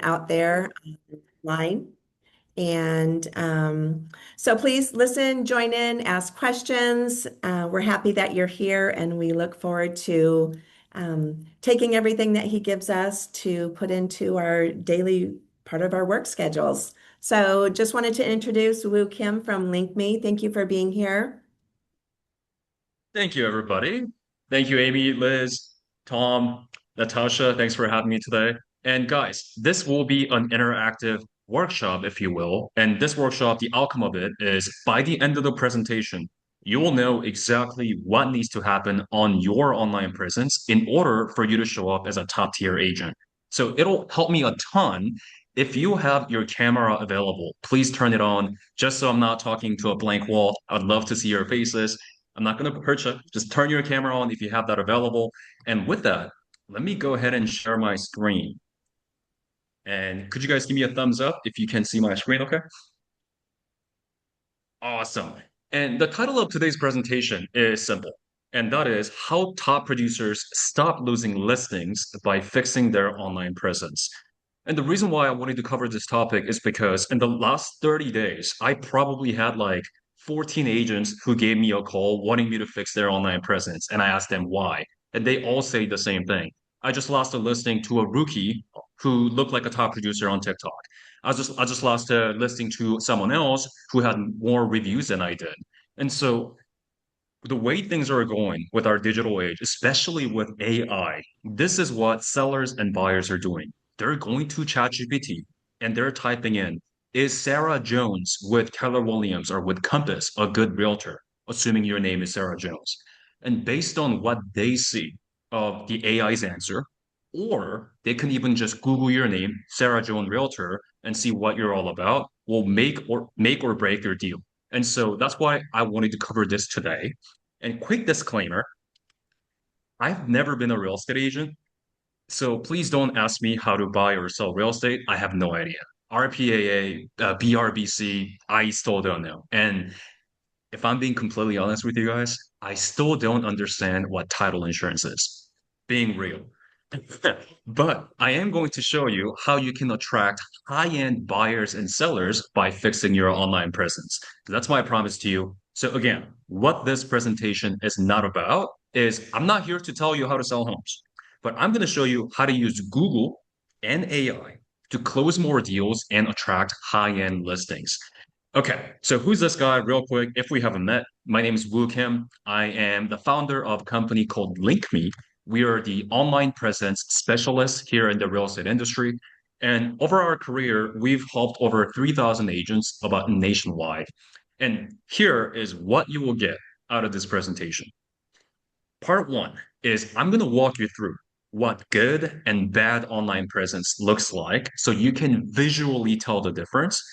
out there online. And so please listen, join in, ask questions. We're happy that you're here, and we look forward to taking everything that he gives us to put into our daily part of our work schedules. So just wanted to introduce Woo Kim from LinkMe. Thank you for being here. Thank you, everybody. Thank you, Amy, Liz, Tom, Natasha. Thanks for having me today. And guys, this will be an interactive workshop, if you will. And this workshop, the outcome of it is by the end of the presentation, you will know exactly what needs to happen on your online presence in order for you to show up as a top tier agent. So it'll help me a ton. If you have your camera available, please turn it on just so I'm not talking to a blank wall. I'd love to see your faces. I'm not going to hurt you. Just turn your camera on if you have that available. And with that, let me go ahead and share my screen. And could you guys give me a thumbs up if you can see my screen, okay? Awesome. And the title of today's presentation is simple, and that is how top producers stop losing listings by fixing their online presence. And the reason why I wanted to cover this topic is because in the last 30 days, I probably had like 14 agents who gave me a call wanting me to fix their online presence. And I asked them why. And they all say the same thing. I just lost a listing to a rookie who looked like a top producer on TikTok. I just lost a listing to someone else who had more reviews than I did. And so the way things are going with our digital age, especially with AI, this is what sellers and buyers are doing. They're going to ChatGPT and they're typing in, is Sarah Jones with Keller Williams or with Compass a good realtor? Assuming your name is Sarah Jones. And based on what they see of the AI's answer, or they can even just Google your name, Sarah Jones Realtor, and see what you're all about, will make or break your deal. And so that's why I wanted to cover this today. And quick disclaimer, I've never been a real estate agent, so please don't ask me how to buy or sell real estate. I have no idea. RPAA, BRBC, I still don't know. And if I'm being completely honest with you guys, I still don't understand what title insurance is. Being real. But I am going to show you how you can attract high-end buyers and sellers by fixing your online presence. That's my promise to you. So again, what this presentation is not about is I'm not here to tell you how to sell homes, but I'm going to show you how to use Google and AI to close more deals and attract high-end listings. Okay, so who's this guy, real quick? If we haven't met, my name is Woo Kim. I am the founder of a company called LinkMe. We are the online presence specialists here in the real estate industry. And over our career, we've helped over 3,000 agents about nationwide. And here is what you will get out of this presentation. Part one is I'm going to walk you through what good and bad online presence looks like so you can visually tell the difference.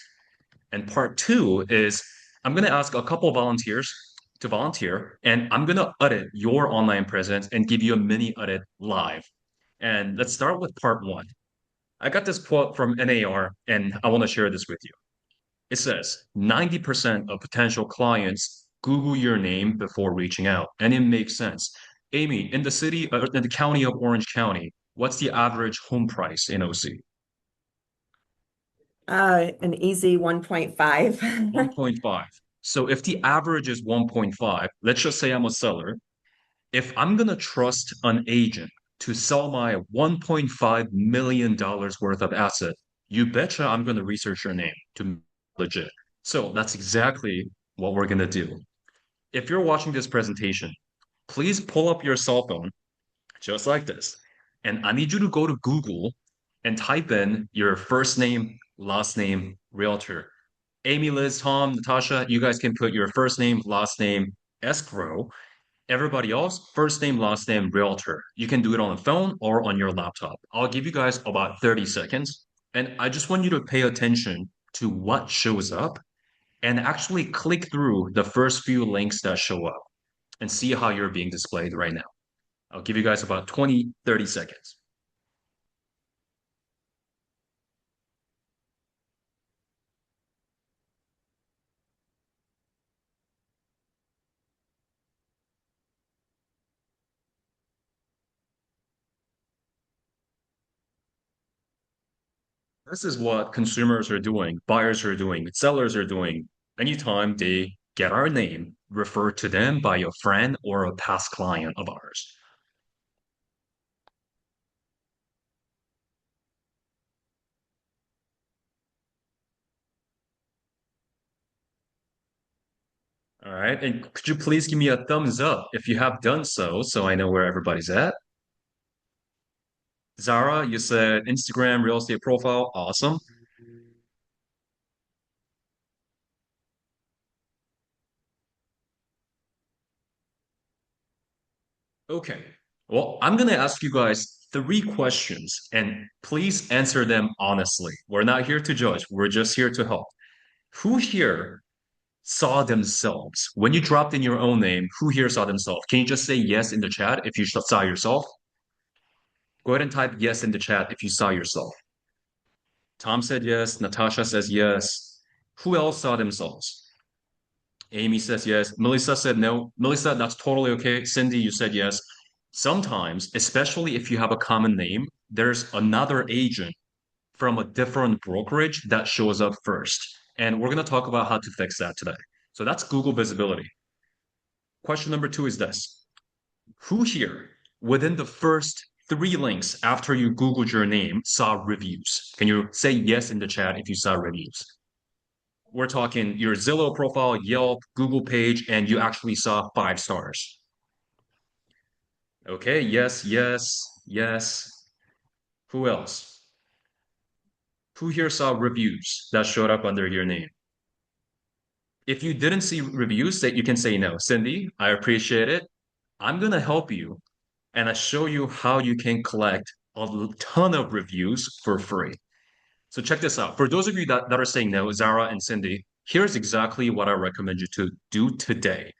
And part two is I'm going to ask a couple volunteers to volunteer, and I'm going to audit your online presence and give you a mini audit live. And let's start with part one. I got this quote from NAR, and I want to share this with you. It says 90% of potential clients Google your name before reaching out, and it makes sense. Amy, in the county of Orange County, what's the average home price in OC? An easy 1.5. 1.5. So if the average is 1.5, let's just say I'm a seller. If I'm going to trust an agent to sell my $1.5 million worth of asset, you betcha I'm going to research your name to legit. So that's exactly what we're going to do. If you're watching this presentation, please pull up your cell phone just like this. And I need you to go to Google and type in your first name, last name, realtor. Amy, Liz, Tom, Natasha, you guys can put your first name, last name, escrow. Everybody else, first name, last name, realtor. You can do it on the phone or on your laptop. I'll give you guys about 30 seconds. And I just want you to pay attention to what shows up and actually click through the first few links that show up and see how you're being displayed right now. I'll give you guys about 20, 30 seconds. This is what consumers are doing, buyers are doing, sellers are doing. Anytime they get our name, refer to them by a friend or a past client of ours. All right. And could you please give me a thumbs up if you have done so, so I know where everybody's at? Zara, you said Instagram real estate profile. Awesome. Okay. Well, I'm going to ask you guys three questions and please answer them honestly. We're not here to judge, we're just here to help. Who here saw themselves? When you dropped in your own name, who here saw themselves? Can you just say yes in the chat if you saw yourself? Go ahead and type yes in the chat if you saw yourself. Tom said yes. Natasha says yes. Who else saw themselves? Amy says yes. Melissa said no. Melissa, that's totally okay. Cindy, you said yes. Sometimes, especially if you have a common name, there's another agent from a different brokerage that shows up first. And we're going to talk about how to fix that today. So that's Google visibility. Question number two is this. Who here, within the first three links after you Googled your name, saw reviews? Can you say yes in the chat if you saw reviews? We're talking your Zillow profile, Yelp, Google page, and you actually saw 5 stars. Okay, yes, yes, yes. Who else? Who here saw reviews that showed up under your name? If you didn't see reviews, that you can say no. Cindy, I appreciate it. I'm gonna help you and I show you how you can collect a ton of reviews for free. So check this out. For those of you that are saying no, Zara and Cindy, here's exactly what I recommend you to do today.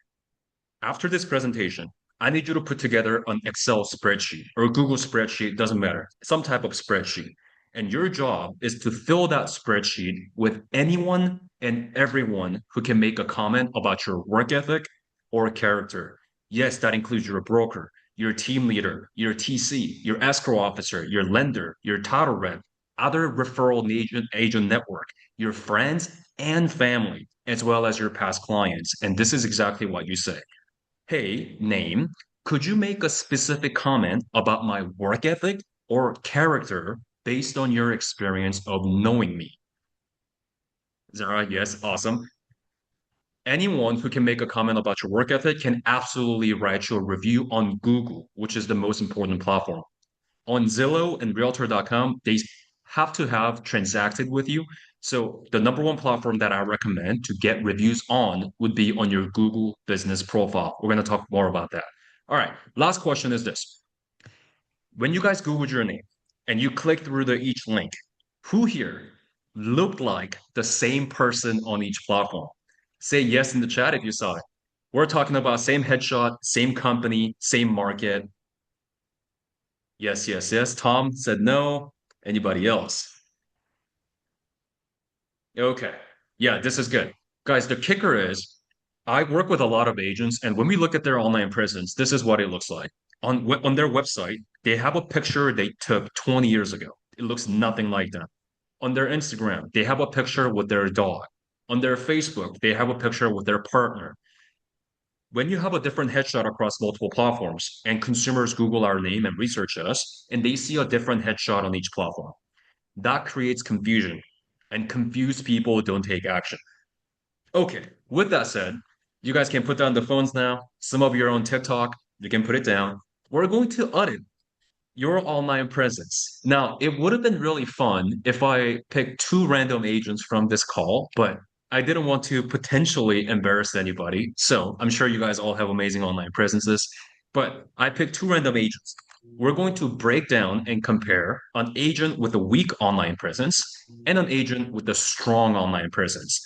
After this presentation, I need you to put together an Excel spreadsheet or a Google spreadsheet, doesn't matter, some type of spreadsheet. And your job is to fill that spreadsheet with anyone and everyone who can make a comment about your work ethic or character. Yes, that includes your broker, your team leader, your TC, your escrow officer, your lender, your title rep, other referral agent network, your friends and family, as well as your past clients. And this is exactly what you say. Hey, name, could you make a specific comment about my work ethic or character based on your experience of knowing me? Zara, yes, awesome. Anyone who can make a comment about your work ethic can absolutely write you a review on Google, which is the most important platform. On Zillow and Realtor.com, they have to have transacted with you. So the number one platform that I recommend to get reviews on would be on your Google business profile. We're going to talk more about that. All right. Last question is this. When you guys Googled your name and you click through each link, who here looked like the same person on each platform? Say yes in the chat if you saw it. We're talking about same headshot, same company, same market. Yes, yes, yes. Tom said no. Anybody else? Okay. Yeah, this is good. Guys, the kicker is I work with a lot of agents, and when we look at their online presence, this is what it looks like. On their website, they have a picture they took 20 years ago. It looks nothing like that. On their Instagram, they have a picture with their dog. On their Facebook, they have a picture with their partner. When you have a different headshot across multiple platforms and consumers Google our name and research us, and they see a different headshot on each platform, that creates confusion, and confused people don't take action. Okay, with that said, you guys can put down the phones now. Some of you are on TikTok, you can put it down. We're going to audit your online presence. Now, it would have been really fun if I picked two random agents from this call, but I didn't want to potentially embarrass anybody. So I'm sure you guys all have amazing online presences, but I picked two random agents. We're going to break down and compare an agent with a weak online presence and an agent with a strong online presence.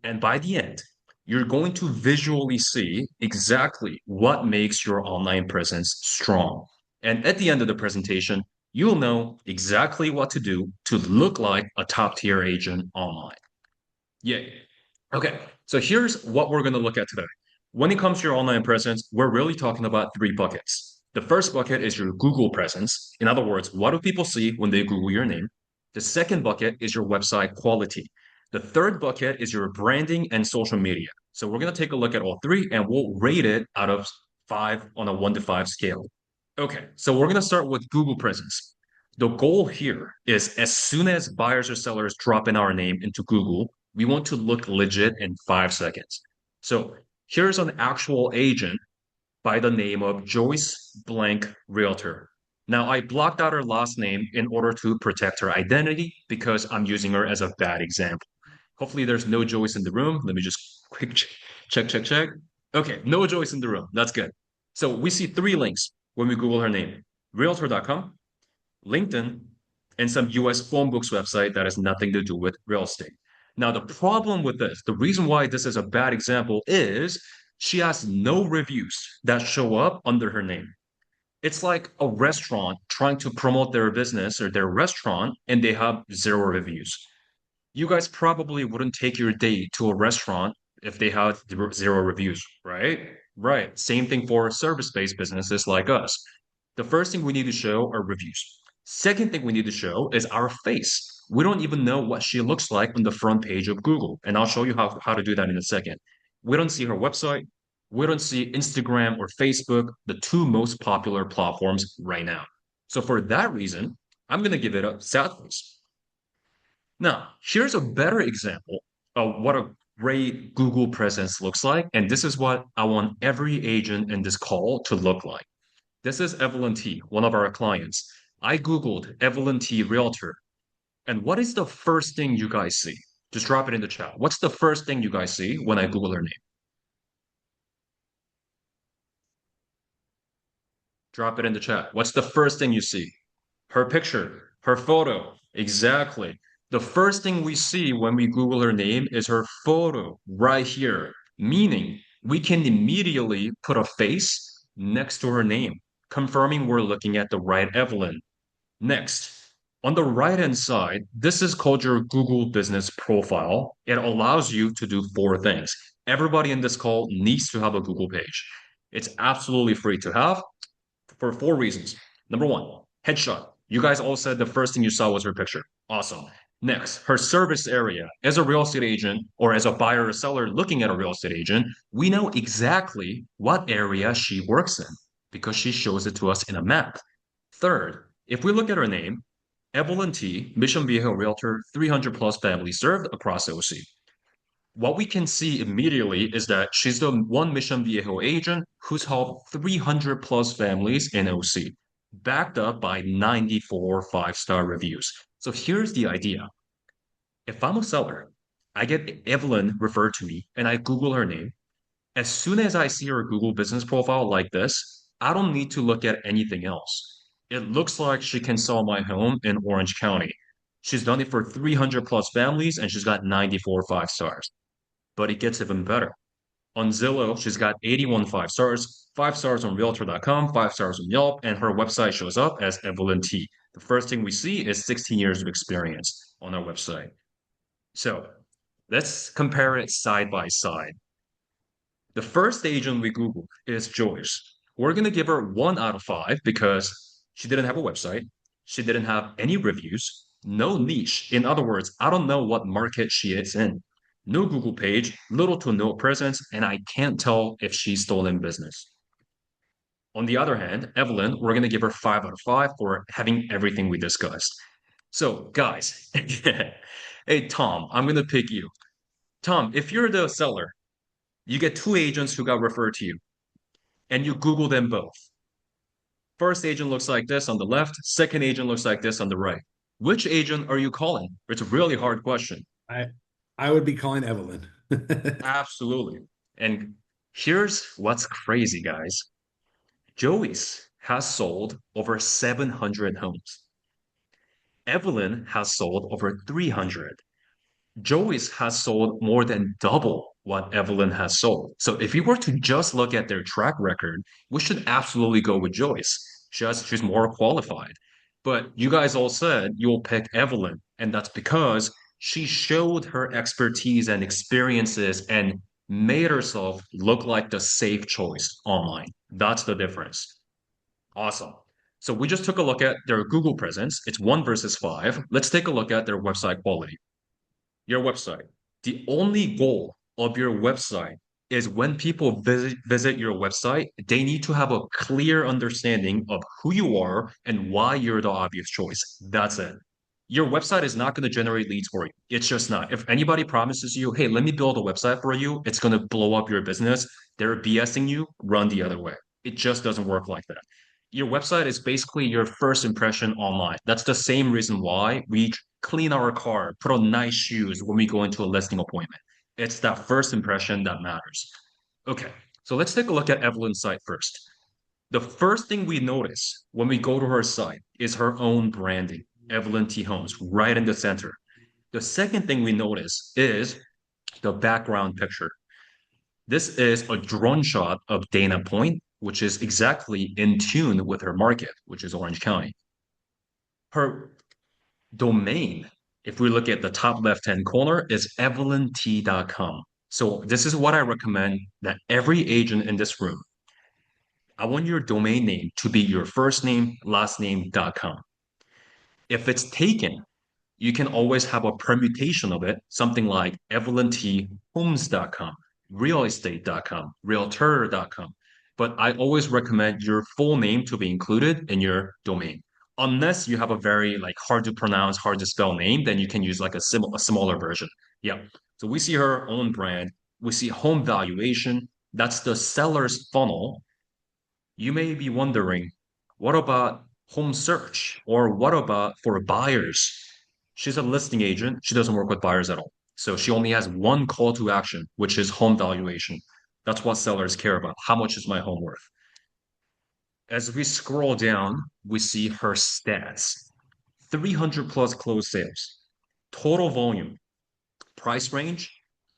And by the end, you're going to visually see exactly what makes your online presence strong. And at the end of the presentation, you'll know exactly what to do to look like a top tier agent online. Yay. Okay, so here's what we're going to look at today. When it comes to your online presence, we're really talking about three buckets. The first bucket is your Google presence. In other words, what do people see when they Google your name? The second bucket is your website quality. The third bucket is your branding and social media. So we're going to take a look at all three and we'll rate it out of five on a 1 to 5 scale. Okay, so we're going to start with Google presence. The goal here is as soon as buyers or sellers drop in our name into Google, we want to look legit in 5 seconds. So here's an actual agent by the name of Joyce Blank Realtor. Now, I blocked out her last name in order to protect her identity because I'm using her as a bad example. Hopefully, there's no Joyce in the room. Let me just quick check. Okay, no Joyce in the room. That's good. So we see three links when we Google her name: realtor.com, LinkedIn, and some US phone books website that has nothing to do with real estate. Now, the problem with this, the reason why this is a bad example is she has no reviews that show up under her name. It's like a restaurant trying to promote their business or their restaurant and they have zero reviews. You guys probably wouldn't take your date to a restaurant if they had zero reviews, right? Right. Same thing for service-based businesses like us. The first thing we need to show are reviews. Second thing we need to show is our face. We don't even know what she looks like on the front page of Google. And I'll show you how to do that in a second. We don't see her website. We don't see Instagram or Facebook, the two most popular platforms right now. So for that reason, I'm going to give it a sad face. Now, here's a better example of what a great Google presence looks like. And this is what I want every agent in this call to look like. This is Evelyn T, one of our clients. I Googled Evelyn T Realtor. And what is the first thing you guys see? Just drop it in the chat. What's the first thing you guys see when I Google her name? Drop it in the chat. What's the first thing you see? Her picture, her photo. Exactly. The first thing we see when we Google her name is her photo right here, meaning we can immediately put a face next to her name, confirming we're looking at the right Evelyn. Next, on the right-hand side, this is called your Google Business Profile. It allows you to do four things. Everybody in this call needs to have a Google page. It's absolutely free to have for four reasons. Number one, headshot. You guys all said the first thing you saw was her picture. Awesome. Next, her service area. As a real estate agent or as a buyer or seller looking at a real estate agent, we know exactly what area she works in because she shows it to us in a map. Third, if we look at her name, Evelyn T, Mission Viejo Realtor, 300 plus families served across OC. What we can see immediately is that she's the one Mission Viejo agent who's helped 300 plus families in OC, backed up by 94 five-star reviews. So here's the idea. If I'm a seller, I get Evelyn referred to me and I Google her name. As soon as I see her Google business profile like this, I don't need to look at anything else. It looks like she can sell my home in Orange County. She's done it for 300 plus families and she's got 94 five stars. But it gets even better. On Zillow, she's got 81 five stars on Realtor.com, 5 stars on Yelp, and her website shows up as Evelyn T. The first thing we see is 16 years of experience on our website. So let's compare it side by side. The first agent we Googled is Joyce. We're going to give her 1 out of 5 because she didn't have a website. She didn't have any reviews, no niche. In other words, I don't know what market she is in. No Google page, little to no presence, and I can't tell if she's still in business. On the other hand, Evelyn, we're going to give her 5 out of 5 for having everything we discussed. So, guys, hey, Tom, I'm going to pick you. Tom, if you're the seller, you get two agents who got referred to you and you Google them both. First agent looks like this on the left, second agent looks like this on the right. Which agent are you calling? It's a really hard question. I I would be calling Evelyn. Absolutely. And here's what's crazy, guys. Joey's has sold over 700 homes. Evelyn has sold over 300. Joyce has sold more than double what Evelyn has sold. So if you were to just look at their track record, we should absolutely go with Joyce. She's more qualified. But you guys all said you'll pick Evelyn, and that's because she showed her expertise and experiences and made herself look like the safe choice online. That's the difference. Awesome. So we just took a look at their Google presence. It's one versus five. Let's take a look at their website quality. Your website. The only goal of your website is when people visit your website, they need to have a clear understanding of who you are and why you're the obvious choice. That's it. Your website is not going to generate leads for you. It's just not. If anybody promises you, hey, let me build a website for you, it's going to blow up your business, they're BSing you, run the other way. It just doesn't work like that. Your website is basically your first impression online. That's the same reason why we clean our car, put on nice shoes when we go into a listing appointment. It's that first impression that matters. Okay, so let's take a look at Evelyn's site first. The first thing we notice when we go to her site is her own branding, Evelyn T. Holmes, right in the center. The second thing we notice is the background picture. This is a drone shot of Dana Point, which is exactly in tune with her market, which is Orange County. Her domain, if we look at the top left-hand corner, is evelynt.com. So this is what I recommend that every agent in this room, I want your domain name to be your first name, last name.com. If it's taken, you can always have a permutation of it, something like evelynhomes.com, realestate.com, realtor.com. But I always recommend your full name to be included in your domain. Unless you have a very like hard to pronounce, hard to spell name, then you can use like a smaller version. Yeah. So we see her own brand. We see home valuation. That's the seller's funnel. You may be wondering, what about home search? Or what about for buyers? She's a listing agent. She doesn't work with buyers at all. So she only has one call to action, which is home valuation. That's what sellers care about. How much is my home worth? As we scroll down, we see her stats 300 plus closed sales, total volume, price range,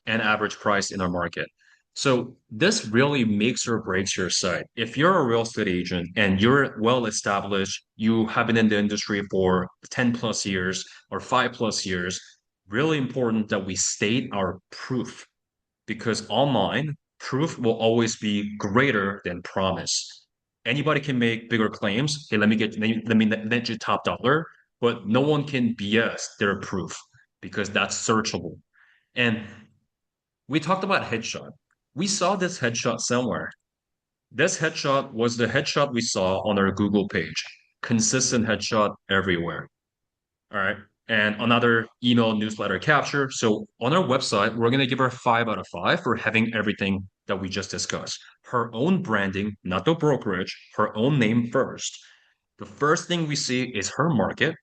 and average price in our market. So this really makes or breaks your site. If you're a real estate agent and you're well established, you have been in the industry for 10 plus years or 5 plus years, really important that we state our proof because online proof will always be greater than promise. Anybody can make bigger claims. Hey, let me net you top dollar, but no one can BS their proof because that's searchable. And we talked about headshot. We saw this headshot somewhere. This headshot was the headshot we saw on our Google page. Consistent headshot everywhere. All right. And another email newsletter capture. So on our website, we're going to give her 5 out of 5 for having everything that we just discussed. Her own branding, not the brokerage, her own name first. The first thing we see is her market.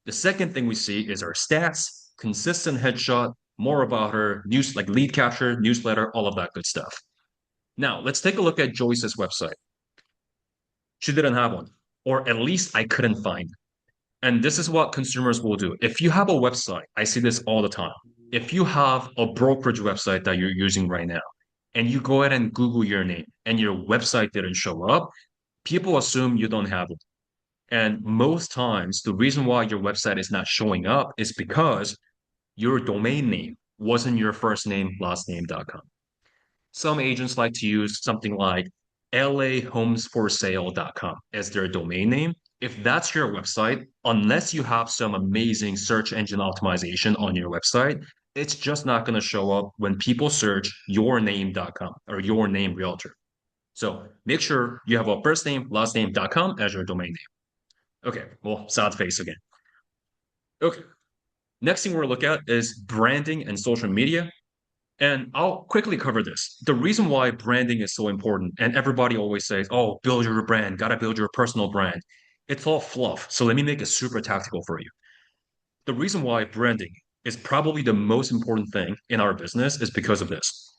The second thing we see is her stats, consistent headshot, more about her news, like lead capture, newsletter, all of that good stuff. Now, let's take a look at Joyce's website. She didn't have one, or at least I couldn't find. And this is what consumers will do. If you have a website, I see this all the time. If you have a brokerage website that you're using right now, and you go ahead and Google your name and your website didn't show up, people assume you don't have it. And most times, the reason why your website is not showing up is because your domain name wasn't your first name, last name.com. Some agents like to use something like lahomesforsale.com as their domain name. If that's your website, unless you have some amazing search engine optimization on your website, it's just not going to show up when people search yourname.com or your name realtor. So make sure you have a first name, last name.com as your domain name. Okay, well, sad face again. Okay, next thing we're going to look at is branding and social media. And I'll quickly cover this. The reason why branding is so important, and everybody always says, oh, build your brand, gotta build your personal brand. It's all fluff. So let me make it super tactical for you. The reason why branding is probably the most important thing in our business is because of this.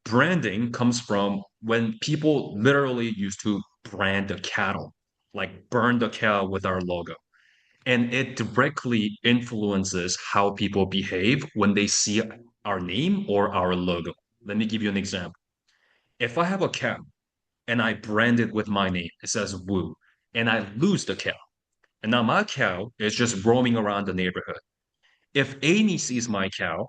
Branding comes from when people literally used to brand the cattle, like burn the cow with our logo. And it directly influences how people behave when they see our name or our logo. Let me give you an example. If I have a cow and I brand it with my name, it says Woo, and I lose the cow, and now my cow is just roaming around the neighborhood. If Amy sees my cow,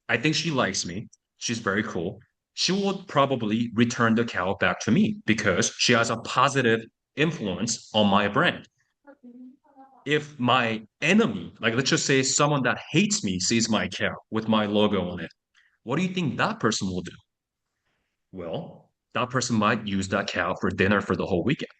I think she likes me. She's very cool. She will probably return the cow back to me because she has a positive influence on my brand. If my enemy, like let's just say someone that hates me, sees my account with my logo on it, what do you think that person will do? Well, that person might use that cow for dinner for the whole weekend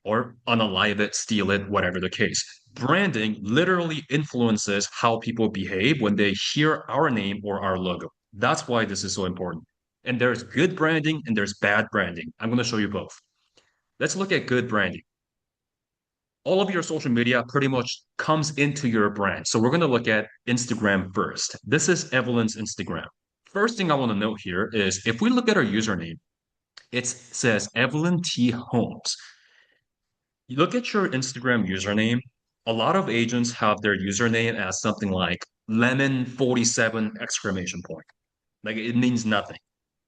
or unalive it, steal it, whatever the case. Branding literally influences how people behave when they hear our name or our logo. That's why this is so important. And there's good branding and there's bad branding. I'm going to show you both. Let's look at good branding. All of your social media pretty much comes into your brand. So we're going to look at Instagram first. This is Evelyn's Instagram. First thing I want to note here is if we look at her username, it says Evelyn T. Holmes. You look at your Instagram username, a lot of agents have their username as something like lemon 47 exclamation point. Like it means nothing.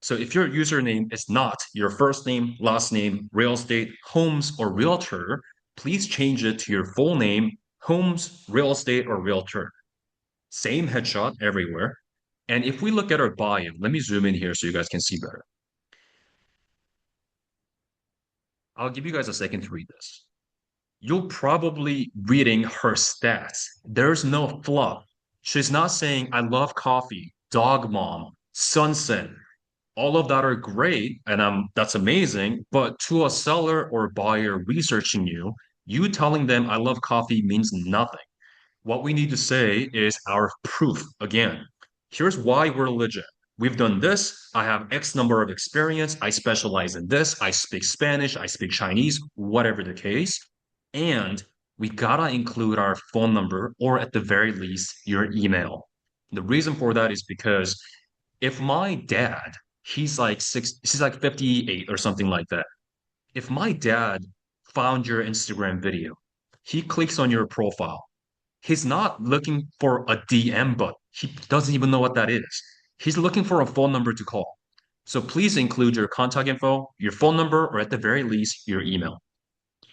So if your username is not your first name, last name, real estate, homes, or realtor, please change it to your full name, homes, real estate, or realtor. Same headshot everywhere. And if we look at our bio, let me zoom in here so you guys can see better. I'll give you guys a second to read this. You'll probably reading her stats. There's no fluff. She's not saying, I love coffee, dog mom, sunset. All of that are great, and that's amazing. But to a seller or buyer researching you, you telling them I love coffee means nothing. What we need to say is our proof. Again, here's why we're legit. We've done this. I have X number of experience. I specialize in this. I speak Spanish. I speak Chinese, whatever the case. And we gotta include our phone number or at the very least your email. The reason for that is because if my dad, he's like 58 or something like that. If my dad found your Instagram video, he clicks on your profile, he's not looking for a DM button. He doesn't even know what that is. He's looking for a phone number to call. So please include your contact info, your phone number, or at the very least, your email.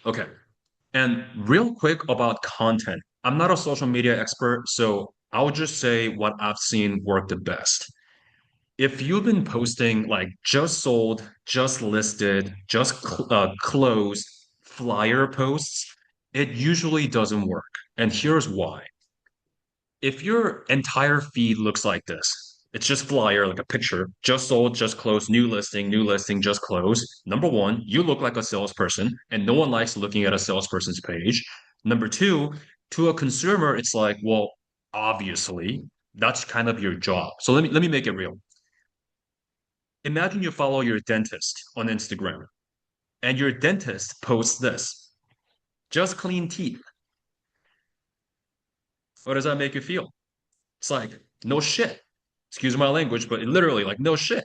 Okay. And real quick about content. I'm not a social media expert, so I'll just say what I've seen work the best. If you've been posting like just sold, just listed, just closed flyer posts, it usually doesn't work. And here's why. If your entire feed looks like this, it's just flyer, like a picture, just sold, just closed, new listing, just closed. Number one, you look like a salesperson, and no one likes looking at a salesperson's page. Number two, to a consumer, it's like, well, obviously, that's kind of your job. So let me make it real. Imagine you follow your dentist on Instagram, and your dentist posts this, just clean teeth. What does that make you feel? It's like, no shit. Excuse my language, but literally, like, no shit.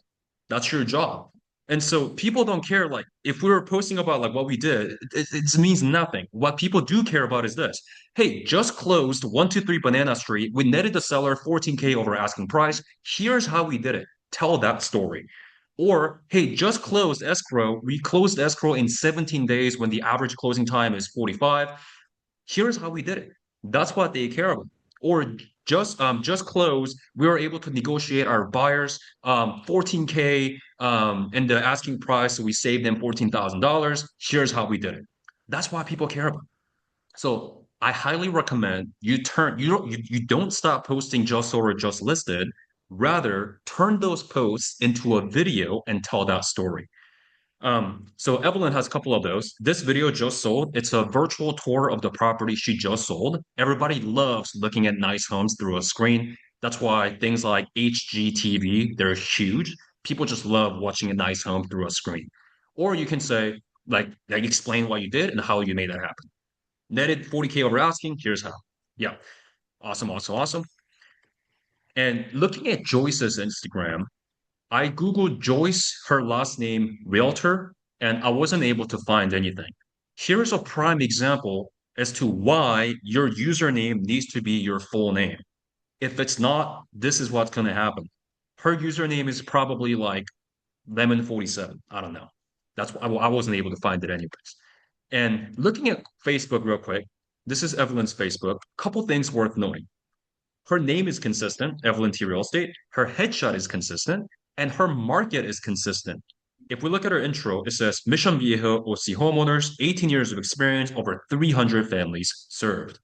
That's your job. And so people don't care, like, if we were posting about like what we did, it means nothing. What people do care about is this. Hey, just closed 123 Banana Street. We netted the seller 14K over asking price. Here's how we did it. Tell that story. Or, hey, just closed escrow. We closed escrow in 17 days when the average closing time is 45. Here's how we did it. That's what they care about. Or just close. We were able to negotiate our buyers 14K and the asking price, so we saved them $14,000. Here's how we did it. That's what people care about. So I highly recommend you don't stop posting just sold or just listed. Rather, turn those posts into a video and tell that story. So Evelyn has a couple of those. This video just sold. It's a virtual tour of the property she just sold. Everybody loves looking at nice homes through a screen. That's why things like HGTV, they're huge. People just love watching a nice home through a screen. Or you can say, like explain what you did and how you made that happen. Netted 40K over asking, here's how. Yeah. Awesome, awesome, awesome. And looking at Joyce's Instagram, I Googled Joyce, her last name, realtor, and I wasn't able to find anything. Here's a prime example as to why your username needs to be your full name. If it's not, this is what's going to happen. Her username is probably like Lemon47. I don't know. That's why I wasn't able to find it anyways. And looking at Facebook real quick, this is Evelyn's Facebook. Couple things worth noting. Her name is consistent, Evelyn T Real Estate. Her headshot is consistent, and her market is consistent. If we look at our intro, it says Mission Viejo OC homeowners, 18 years of experience, over 300 families served.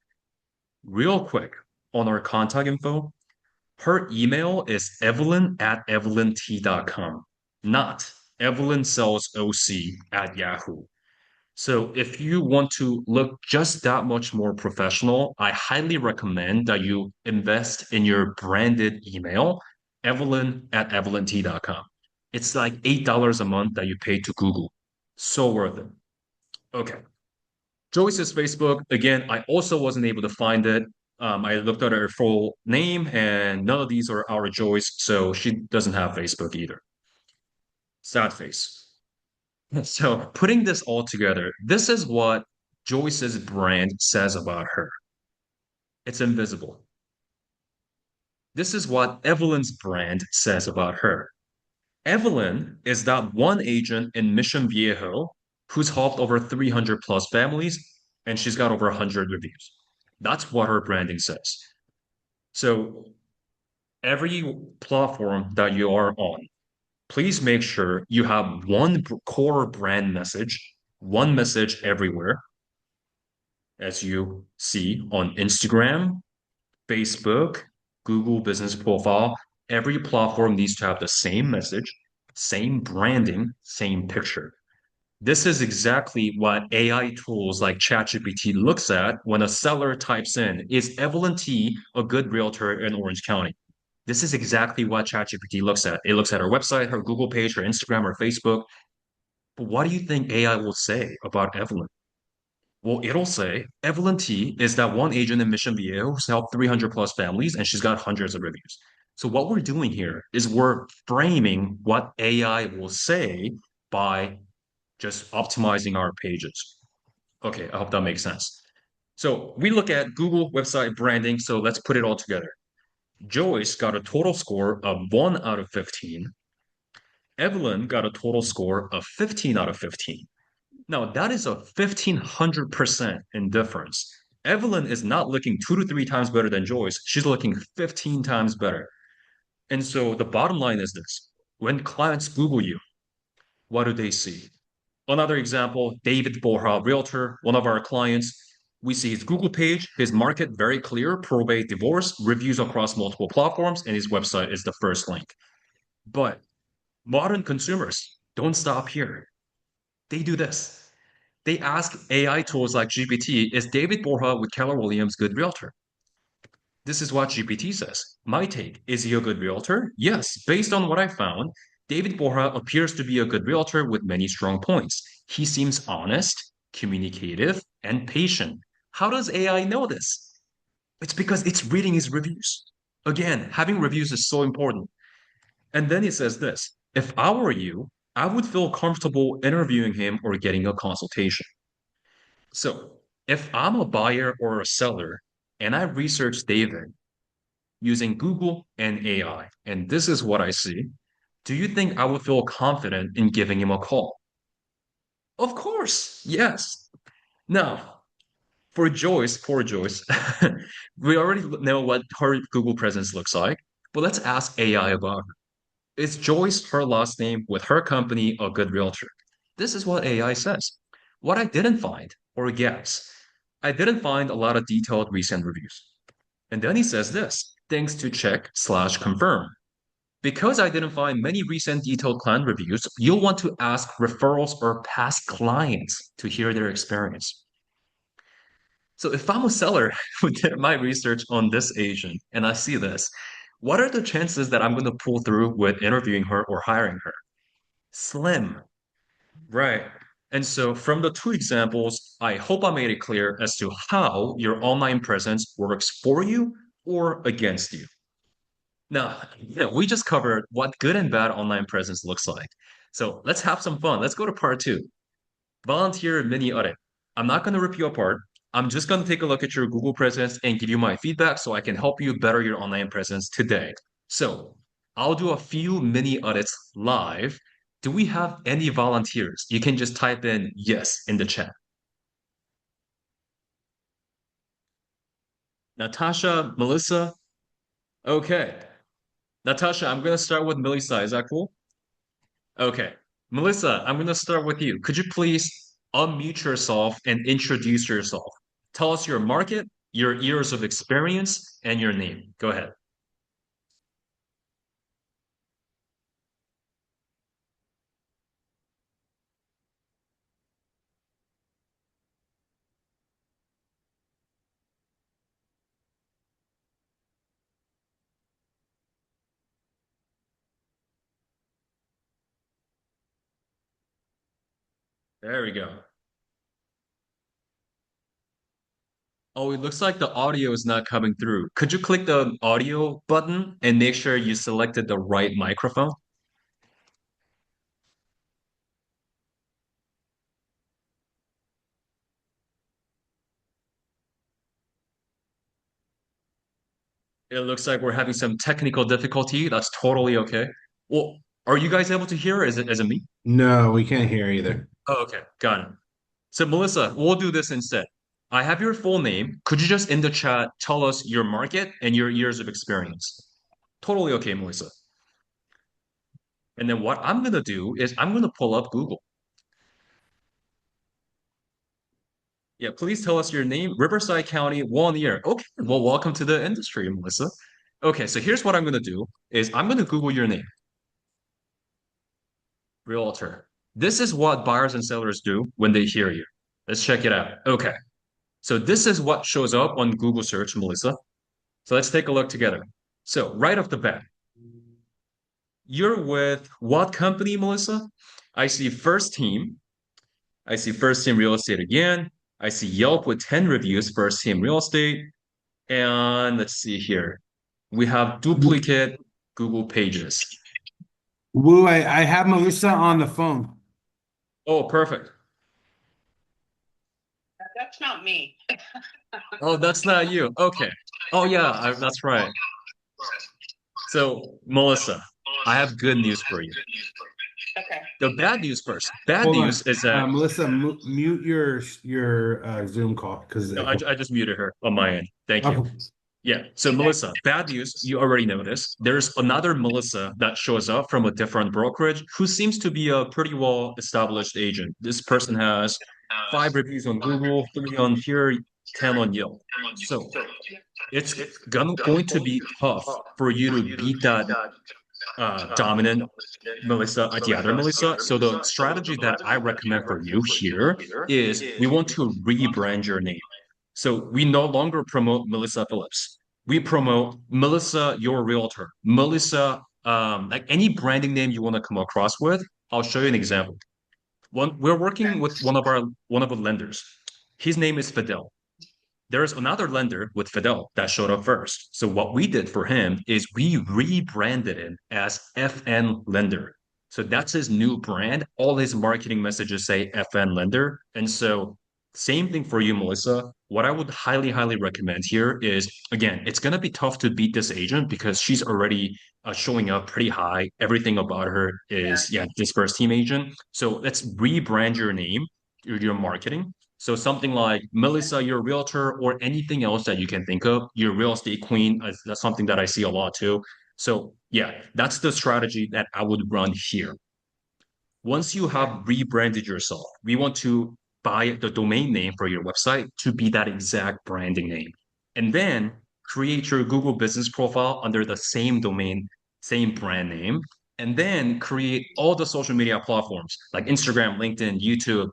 Real quick, on our contact info, her email is evelyn@evelynt.com, not Evelyn sells OC at Yahoo. So if you want to look just that much more professional, I highly recommend that you invest in your branded email, evelyn@evelynt.com. It's like $8 a month that you pay to Google. So worth it. Okay. Joyce's Facebook, again, I also wasn't able to find it. I looked at her full name, and none of these are our Joyce, so she doesn't have Facebook either. Sad face. So, putting this all together, this is what Joyce's brand says about her. It's invisible. This is what Evelyn's brand says about her. Evelyn is that one agent in Mission Viejo who's helped over 300 plus families, and she's got over 100 reviews. That's what her branding says. So every platform that you are on, please make sure you have one core brand message, one message everywhere, as you see on Instagram, Facebook, Google Business Profile. Every platform needs to have the same message, same branding, same picture. This is exactly what AI tools like ChatGPT looks at when a seller types in, is Evelyn T a good realtor in Orange County? This is exactly what ChatGPT looks at. It looks at her website, her Google page, her Instagram, her Facebook. But what do you think AI will say about Evelyn? Well, it'll say Evelyn T is that one agent in Mission Viejo who's helped 300 plus families and she's got hundreds of reviews. So what we're doing here is we're framing what AI will say by just optimizing our pages. Okay, I hope that makes sense. So we look at Google website branding. So let's put it all together. Joyce got a total score of 1 out of 15. Evelyn got a total score of 15 out of 15. Now, that is a 1,500% in difference. Evelyn is not looking 2 to 3 times better than Joyce. She's looking 15 times better. And so the bottom line is this. When clients Google you, what do they see? Another example, David Borja, realtor, one of our clients. We see his Google page, his market very clear, probate, divorce, reviews across multiple platforms, and his website is the first link. But modern consumers don't stop here. They do this. They ask AI tools like GPT, is David Borja with Keller Williams good realtor? This is what GPT says. My take, is he a good realtor? Yes, based on what I found, David Borja appears to be a good realtor with many strong points. He seems honest, communicative, and patient. How does AI know this? It's because it's reading his reviews. Again, having reviews is so important. And then he says this, if I were you, I would feel comfortable interviewing him or getting a consultation. So if I'm a buyer or a seller and I research David using Google and AI, and this is what I see, do you think I would feel confident in giving him a call? Of course, yes. Now, for Joyce, poor Joyce, we already know what her Google presence looks like, but let's ask AI about her. Is Joyce, her last name, with her company, a good realtor? This is what AI says. What I didn't find, or gaps, I didn't find a lot of detailed recent reviews. And then he says this, things to check/confirm. Because I didn't find many recent detailed client reviews, you'll want to ask referrals or past clients to hear their experience. So if I'm a seller who did my research on this agent and I see this, what are the chances that I'm going to pull through with interviewing her or hiring her? Slim, right? And so from the two examples, I hope I made it clear as to how your online presence works for you or against you. Now, we just covered what good and bad online presence looks like. So let's have some fun. Let's go to part two. Volunteer mini audit. I'm not going to rip you apart. I'm just going to take a look at your Google presence and give you my feedback so I can help you better your online presence today. So I'll do a few mini audits live. Do we have any volunteers? You can just type in yes in the chat. Natasha, Melissa. Okay. Natasha, I'm going to start with Melissa. Is that cool? Okay. Melissa, I'm going to start with you. Could you please unmute yourself and introduce yourself? Tell us your market, your years of experience, and your name. Go ahead. There we go. Oh, it looks like the audio is not coming through. Could you click the audio button and make sure you selected the right microphone? It looks like we're having some technical difficulty. That's totally okay. Well, are you guys able to hear? Is it me? No, we can't hear either. Oh, okay, got it. So, Melissa, we'll do this instead. I have your full name. Could you just in the chat tell us your market and your years of experience? Totally okay, Melissa. And then what I'm gonna do is I'm gonna pull up Google. Yeah, please tell us your name, Riverside County, 1 year. Okay, well, welcome to the industry, Melissa. Okay, so here's what I'm gonna do is I'm gonna Google your name, realtor. This is what buyers and sellers do when they hear you. Let's check it out. Okay, so this is what shows up on Google search, Melissa. So let's take a look together. So right off the bat, you're with what company, Melissa? I see First Team. I see First Team Real Estate again. I see Yelp with 10 reviews, First Team Real Estate. And let's see here. We have duplicate Google pages. Woo, I have Melissa on the phone. Oh, perfect. That's not me. Oh, that's not you. Okay. Oh, yeah, that's right. So, Melissa, I have good news for you. Okay. The bad news first. Bad Hold news on, is that Melissa, mute your Zoom call because no, I just muted her on my end. Thank you. okay. Yeah. So, Melissa, bad news. You already know this. There's another Melissa that shows up from a different brokerage who seems to be a pretty well established agent. This person has 5 reviews on Google, 3 on here, 10 on Yelp. So, it's going to be tough for you to beat that dominant Melissa, the other Melissa. So the strategy that I recommend for you here is we want to rebrand your name. So we no longer promote Melissa Phillips. We promote Melissa, your realtor. Melissa, like any branding name you want to come across with. I'll show you an example. We're working with one of the lenders. His name is Fidel. There's another lender with Fidel that showed up first. So what we did for him is we rebranded him as FN Lender. So that's his new brand. All his marketing messages say FN Lender. And so same thing for you, Melissa. What I would highly, highly recommend here is, again, it's going to be tough to beat this agent because she's already showing up pretty high. Everything about her is, yeah, this first team agent. So let's rebrand your name, your marketing. So something like Melissa, your realtor, or anything else that you can think of, your real estate queen, that's something that I see a lot too. So yeah, that's the strategy that I would run here. Once you have rebranded yourself, we want to buy the domain name for your website to be that exact branding name. And then create your Google business profile under the same domain, same brand name. And then create all the social media platforms like Instagram, LinkedIn, YouTube,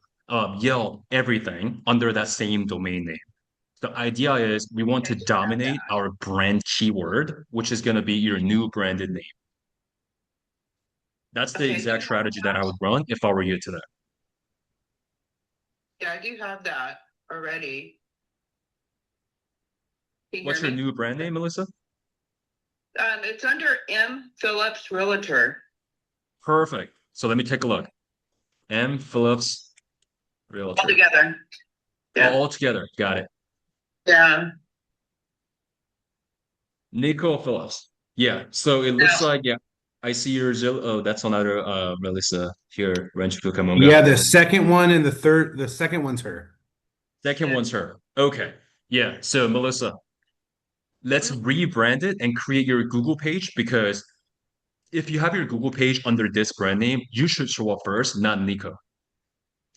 Yelp, everything under that same domain name. The idea is we want to dominate our brand keyword, which is going to be your new branded name. That's the Okay. exact strategy that I would run if I were you today. Yeah, I do have that already. Can you What's hear your me? new brand name, Melissa? It's under M. Phillips Realtor. Perfect. So let me take a look. M. Phillips All Realtor. together. Yeah. All together. Got it. Yeah. Nico Phillips. Yeah. So it looks Now, like, yeah, I see your Zillow. Oh, that's another Melissa here, Rancho Yeah, Cucamonga. the second one and the second one's her. Second one's her. Okay. Yeah. So Melissa, let's rebrand it and create your Google page because if you have your Google page under this brand name, you should show up first, not Nico.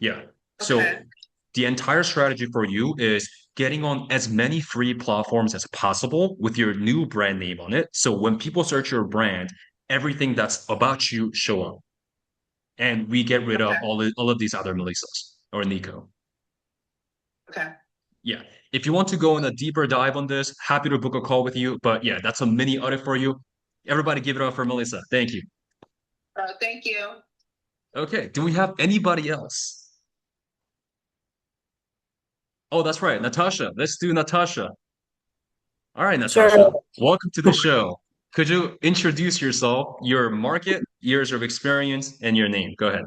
Yeah. So Okay. the entire strategy for you is getting on as many free platforms as possible with your new brand name on it. So when people search your brand, everything that's about you show up. And we get rid of Okay. all of these other Melissas or Nico. Okay. Yeah. If you want to go in a deeper dive on this, happy to book a call with you. But yeah, that's a mini audit for you. Everybody give it up for Melissa. Thank you. Thank you. Okay. Do we have anybody else? Oh, that's right. Natasha. Let's do Natasha. All right, Natasha. Sure. Welcome to the show. Could you introduce yourself, your market, years of experience, and your name? Go ahead.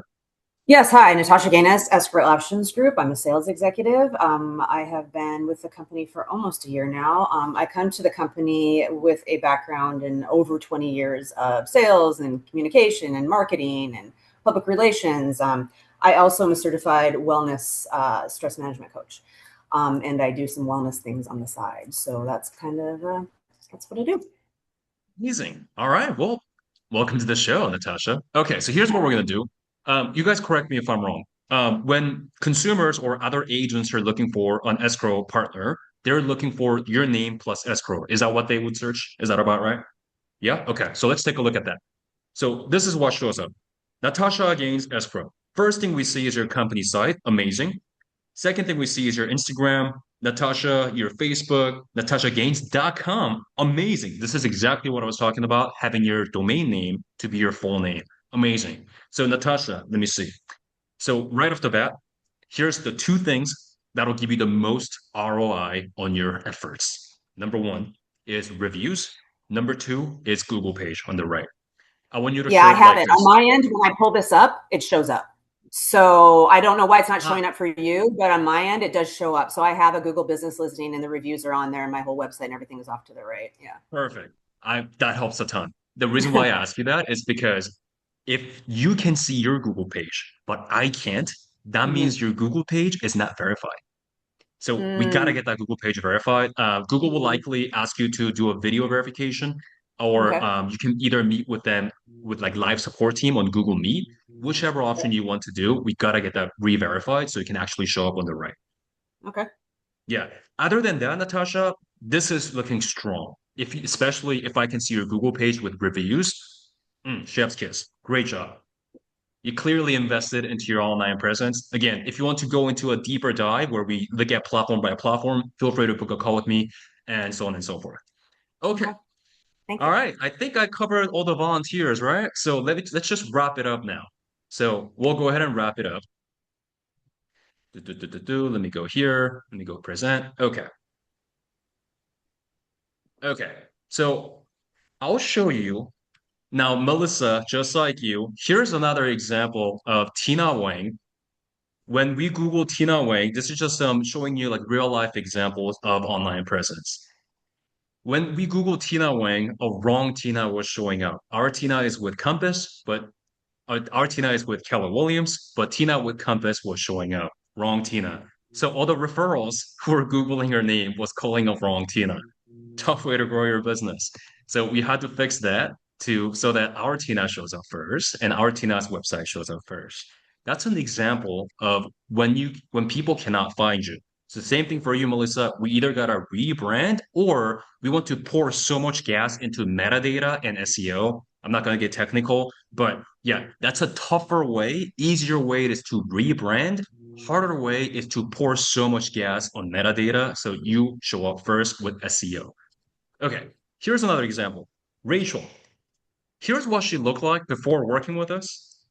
Yes. Hi, Natasha Gaines, Escrow Options Group. I'm a sales executive. I have been with the company for almost a year now. I come to the company with a background in over 20 years of sales and communication and marketing and public relations. I also am a certified wellness stress management coach, and I do some wellness things on the side. So that's kind of that's what I do. Amazing. All right. Well, welcome to the show, Natasha. Okay, so here's what we're going to do. You guys correct me if I'm wrong. When consumers or other agents are looking for an escrow partner, they're looking for your name plus escrow. Is that what they would search? Is that about right? Yeah. Okay. So let's take a look at that. So this is what shows up. Natasha Gaines Escrow. First thing we see is your company site. Amazing. Second thing we see is your Instagram, Natasha, your Facebook, natashagaines.com. Amazing. This is exactly what I was talking about, having your domain name to be your full name. Amazing. So, Natasha, let me see. So, right off the bat, here's the two things that'll give you the most ROI on your efforts. Number one is reviews. Number two is Google page on the right. I want you to Yeah, show I up have like it. On this. my end, when I pull this up, it shows up. So I don't know why it's not Ah, showing up for you, but on my end, it does show up. So I have a Google business listing and the reviews are on there and my whole website and everything is off to the right. Yeah. perfect. That helps a ton. The reason why I ask you that is because if you can see your Google page, but I can't, that Mhm. means your Google page is not verified. So we got to Mm, get that Google page verified. Google will mhm. likely ask you to do a video verification, or Okay. you can either meet with them with like live support team on Google Meet, whichever option you want to do. We got to get that re-verified so you can actually show up on the right. Okay. Yeah. Other than that, Natasha, this is looking strong. Especially if I can see your Google page with reviews, chef's kiss. Great job. You clearly invested into your online presence. Again, if you want to go into a deeper dive where we look at platform by platform, feel free to book a call with me and so on and so forth. Okay. Okay. Thank All you. right. I think I covered all the volunteers, right? So let's just wrap it up now. So we'll go ahead and wrap it up. Let me go here. Let me go present. Okay. Okay. So I'll show you now, Melissa, just like you, here's another example of Tina Wang. When we Google Tina Wang, this is just showing you like real life examples of online presence. When we Google Tina Wang, a wrong Tina was showing up. Our Tina is with Compass, but our Tina is with Keller Williams, but Tina with Compass was showing up. Wrong Tina. So all the referrals who were Googling her name was calling up wrong Tina. Tough way to grow your business. So we had to fix that to so that our Tina shows up first and our Tina's website shows up first. That's an example of when people cannot find you. It's the same thing for you, Melissa. We either gotta rebrand or we want to pour so much gas into metadata and SEO. I'm not gonna get technical, but yeah, that's a tougher way. Easier way is to rebrand. Harder way is to pour so much gas on metadata so you show up first with SEO. Okay, here's another example. Rachel, here's what she looked like before working with us.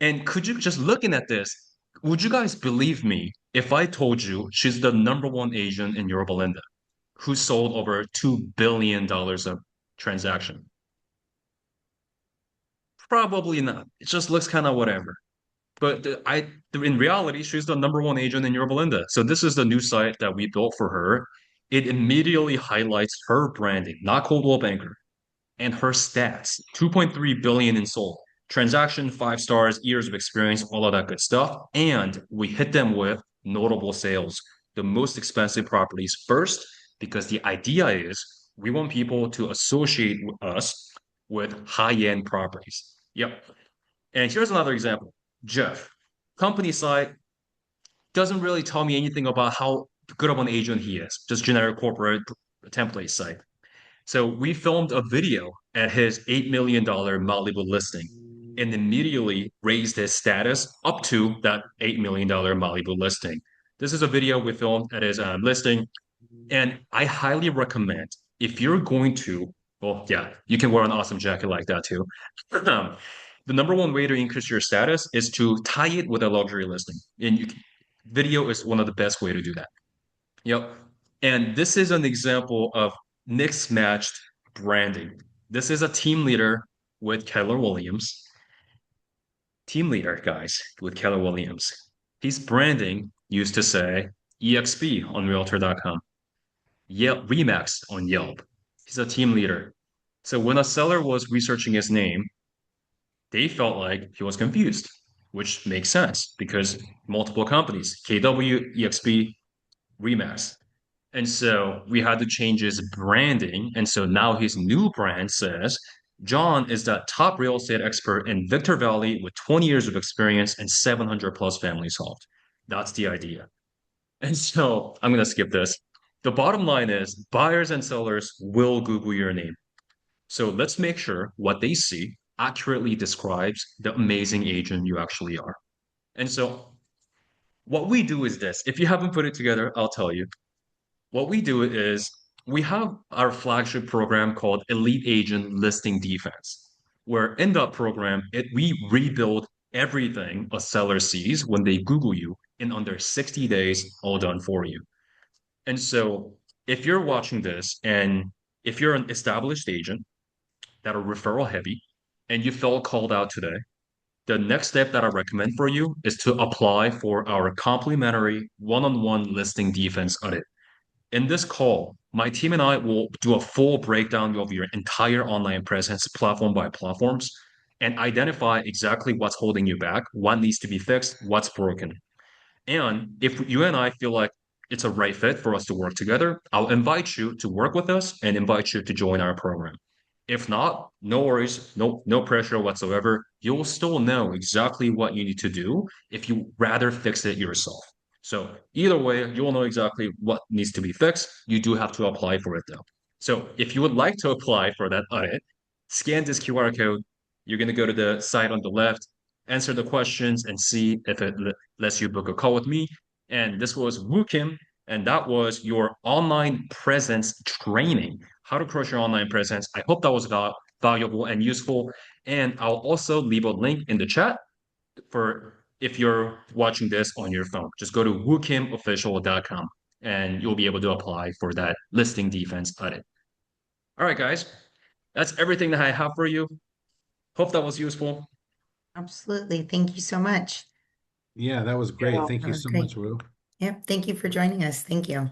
And could you just looking at this, would you guys believe me if I told you she's the number one agent in Yorba Linda who sold over $2 billion of transaction? Probably not. It just looks kind of whatever. But in reality, she's the number one agent in Yorba Linda. So this is the new site that we built for her. It immediately highlights her branding, not Coldwell Banker, and her stats 2.3 billion in sold transaction, 5 stars, years of experience, all of that good stuff. And we hit them with notable sales, the most expensive properties first, because the idea is we want people to associate with us with high-end properties. Yep. And here's another example. Jeff, company site, doesn't really tell me anything about how good of an agent he is, just generic corporate template site. So we filmed a video at his $8 million Malibu listing and immediately raised his status up to that $8 million Malibu listing. This is a video we filmed at his listing, and I highly recommend if you're going to, well, yeah, you can wear an awesome jacket like that too. The number one way to increase your status is to tie it with a luxury listing. And video is one of the best way to do that. Yep. And this is an example of mixed matched branding. This is a team leader with Keller Williams. Team leader, guys, with Keller Williams. His branding used to say EXP on Realtor.com, Yelp, Remax on Yelp. He's a team leader. So when a seller was researching his name, they felt like he was confused, which makes sense because multiple companies, KW, EXP, Remax. And so we had to change his branding. And so now his new brand says, John is the top real estate expert in Victor Valley with 20 years of experience and 700 plus families solved. That's the idea. And so I'm going to skip this. The bottom line is buyers and sellers will Google your name. So let's make sure what they see accurately describes the amazing agent you actually are. And so what we do is this. If you haven't put it together, I'll tell you. What we do is we have our flagship program called Elite Agent Listing Defense, where in that program, we rebuild everything a seller sees when they Google you in under 60 days, all done for you. And so if you're watching this and if you're an established agent that are referral heavy and you felt called out today, the next step that I recommend for you is to apply for our complimentary one-on-one listing defense audit. In this call, my team and I will do a full breakdown of your entire online presence, platform by platforms, and identify exactly what's holding you back, what needs to be fixed, what's broken. And if you and I feel like it's a right fit for us to work together, I'll invite you to work with us and invite you to join our program. If not, no worries, no pressure whatsoever. You'll still know exactly what you need to do if you rather fix it yourself. So either way, you'll know exactly what needs to be fixed. You do have to apply for it though. So if you would like to apply for that audit, scan this QR code. You're going to go to the site on the left, answer the questions, and see if it lets you book a call with me. And this was Woo Kim, and that was your online presence training, how to crush your online presence. I hope that was valuable and useful. And I'll also leave a link in the chat for if you're watching this on your phone. Just go to wookimofficial.com and you'll be able to apply for that listing defense audit. All right, guys, that's everything that I have for you. Hope that was useful. Absolutely. Thank you so much. Yeah, that was great. Yeah, Thank that you was so great. much, Will. Yep. Thank you for joining us. Thank you.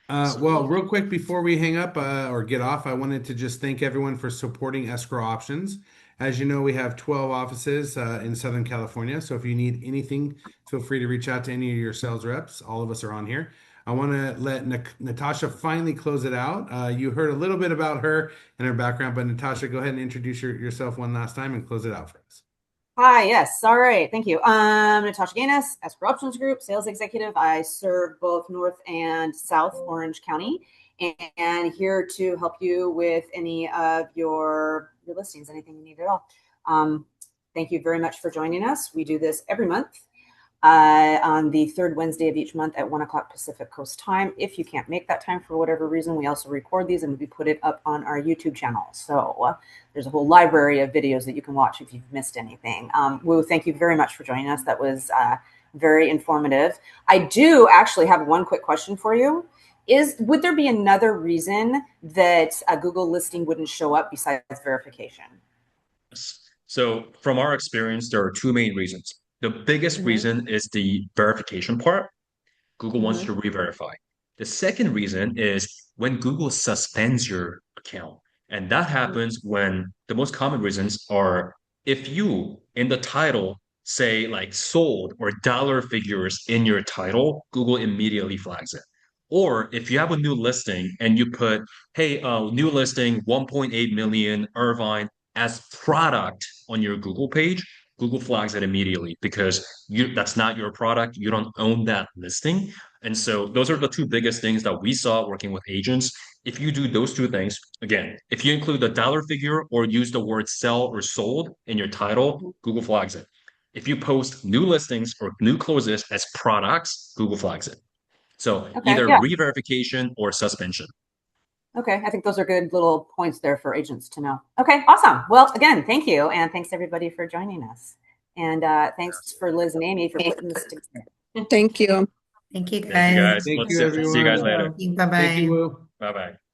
Well, real quick before we hang up or get off, I wanted to just thank everyone for supporting Escrow Options. As you know, we have 12 offices in Southern California. So if you need anything, feel free to reach out to any of your sales reps. All of us are on here. I want to let Natasha finally close it out. You heard a little bit about her and her background, but Natasha, go ahead and introduce yourself one last time and close it out for us. Hi, yes. All right. Thank you. Natasha Gaines, Escrow Options Group, sales executive. I serve both North and South Orange County and here to help you with any of your listings, anything you need at all. Thank you very much for joining us. We do this every month on the third Wednesday of each month at 1 o'clock Pacific Coast time. If you can't make that time for whatever reason, we also record these and we put it up on our YouTube channel. So there's a whole library of videos that you can watch if you've missed anything. Woo, thank you very much for joining us. That was very informative. I do actually have one quick question for you. Would there be another reason that a Google listing wouldn't show up besides verification? So from our experience, there are two main reasons. The biggest reason is the verification part. Google wants to re-verify. The second reason is when Google suspends your account. And that happens when the most common reasons are if you in the title say like sold or dollar figures in your title, Google immediately flags it. Or if you have a new listing and you put, hey, new listing, 1.8 million Irvine, as product on your Google page, Google flags it immediately because that's not your product. You don't own that listing. And so those are the two biggest things that we saw working with agents. If you do those two things, again, if you include the dollar figure or use the word sell or sold in your title, Google flags it. If you post new listings or new closes as products, Google flags it. So Okay, either yeah. re-verification or suspension. Okay, I think those are good little points there for agents to know. Okay, awesome. Well, again, thank you. And thanks everybody for joining us. And thanks for Liz and Amy for putting this together. Thank you. Thank you, Thank you, guys. guys. Thank Let's you, see you guys everyone. later. Thank you, Bye-bye. Wu. Bye bye.